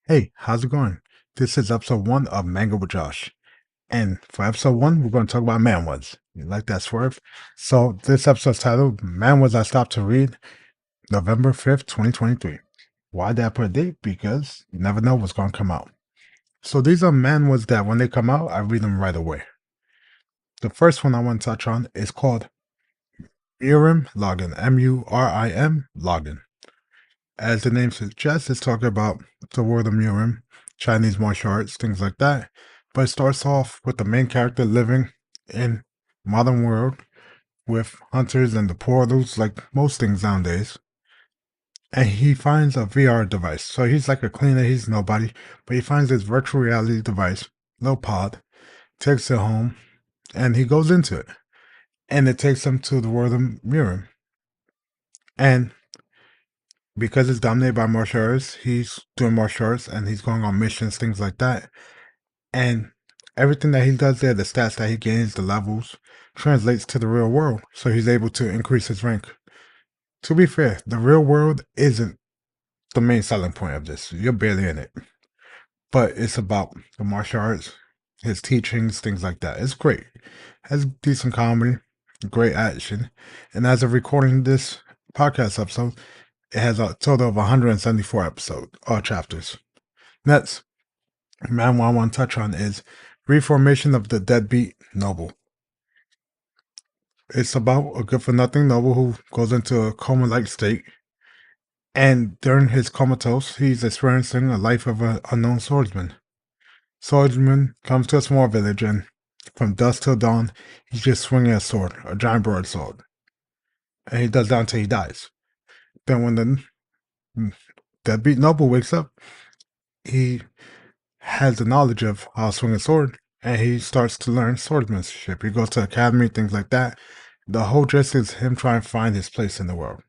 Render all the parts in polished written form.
Hey, how's it going? This is episode one of Mango with Josh. And for episode one, we're going to talk about Manhwas. You like that swerve? So this episode's titled Manhwas I Stopped to Read November 5th, 2023. Why did I put a date? Because you never know what's going to come out. So these are manhwas that when they come out, I read them right away. The first one I want to touch on is called Murim Login. Murim Login. As the name suggests, it's talking about the world of Murim, Chinese martial arts, things like that. But it starts off with the main character living in modern world with hunters and the portals, like most things nowadays. And he finds a VR device. So he's like a cleaner, he's nobody, but he finds this virtual reality device, little pod, takes it home, and he goes into it. And it takes him to the world of Murim. And because it's dominated by martial arts, he's doing martial arts and he's going on missions, things like that. And everything that he does there, the stats that he gains, the levels, translates to the real world. So he's able to increase his rank. To be fair, the real world isn't the main selling point of this. You're barely in it. But it's about the martial arts, his teachings, things like that. It's great. Has decent comedy, great action. And as of recording this podcast episode, it has a total of 174 chapters. Next, man, what I want to touch on is Reformation of the Deadbeat Noble. It's about a good-for-nothing noble who goes into a coma-like state, and during his comatose, he's experiencing a life of an unknown swordsman. Swordsman comes to a small village, and from dusk till dawn, he's just swinging a sword, a giant broadsword, and he does that until he dies. Then when the deadbeat noble wakes up, he has the knowledge of how to swing a sword, and he starts to learn swordsmanship. He goes to academy, things like that. The whole gist is him trying to find his place in the world.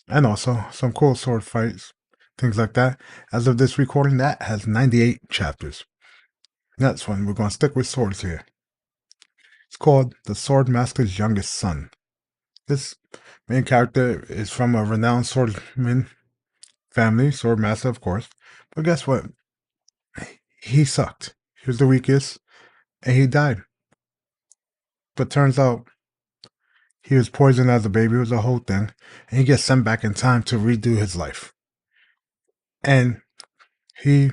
And also some cool sword fights, things like that. As of this recording, that has 98 chapters. Next one, we're going to stick with swords here. It's called The Sword Master's Youngest Son. This main character is from a renowned swordsman family, sword master, of course. But guess what? He sucked. He was the weakest, and he died. But turns out he was poisoned as a baby. It was a whole thing. And he gets sent back in time to redo his life. And he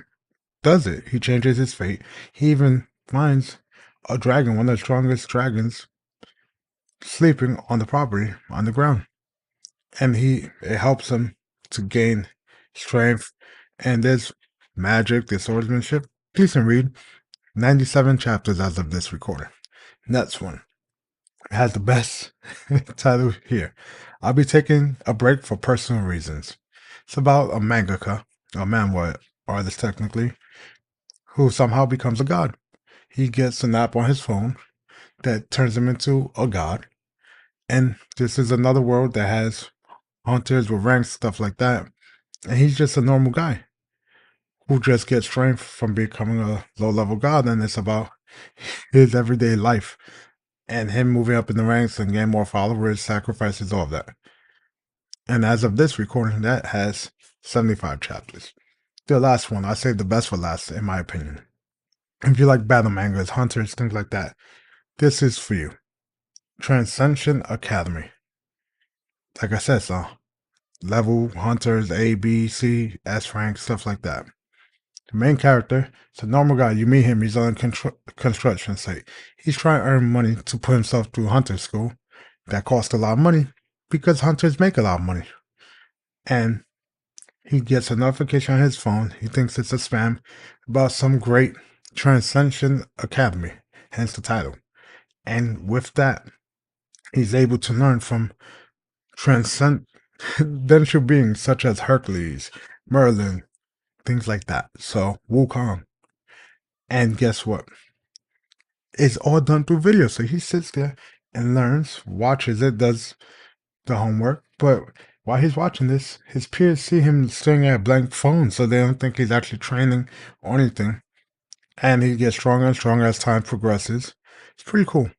does it. He changes his fate. He even finds a dragon, one of the strongest dragons, sleeping on the property, on the ground. And it helps him to gain strength. And there's magic, there's swordsmanship. Decent read. 97 chapters as of this recording. Next one. It has the best title here. I'll be taking a break for personal reasons. It's about a mangaka, a manhwa artist technically, who somehow becomes a god. He gets an app on his phone that turns him into a god. And this is another world that has hunters with ranks, stuff like that. And he's just a normal guy who just gets strength from becoming a low-level god. And it's about his everyday life and him moving up in the ranks and getting more followers, sacrifices, all of that. And as of this recording, that has 75 chapters. The last one, I saved the best for last, in my opinion. If you like battle mangas, hunters, things like that, this is for you. Transcension Academy. Like I said, so level hunters A, B, C, S rank, stuff like that. The main character, it's a normal guy. You meet him, he's on a construction site. He's trying to earn money to put himself through hunter school. That costs a lot of money because hunters make a lot of money. And he gets a notification on his phone. He thinks it's a spam about some great Transcension Academy, hence the title. And with that, he's able to learn from transcendental beings such as Hercules, Merlin, things like that. So, Wukong. And guess what? It's all done through video. So he sits there and learns, watches it, does the homework. But while he's watching this, his peers see him staring at a blank phone, so they don't think he's actually training or anything. And he gets stronger and stronger as time progresses. It's pretty cool.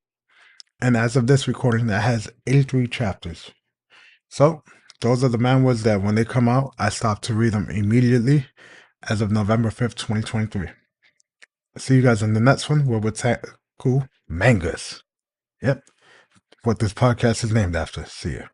And as of this recording, that has 83 chapters. So those are the manhwas that when they come out, I stop to read them immediately. as of November 5th, 2023. See you guys in the next one where we'll tackle mangas. Yep, what this podcast is named after. See you.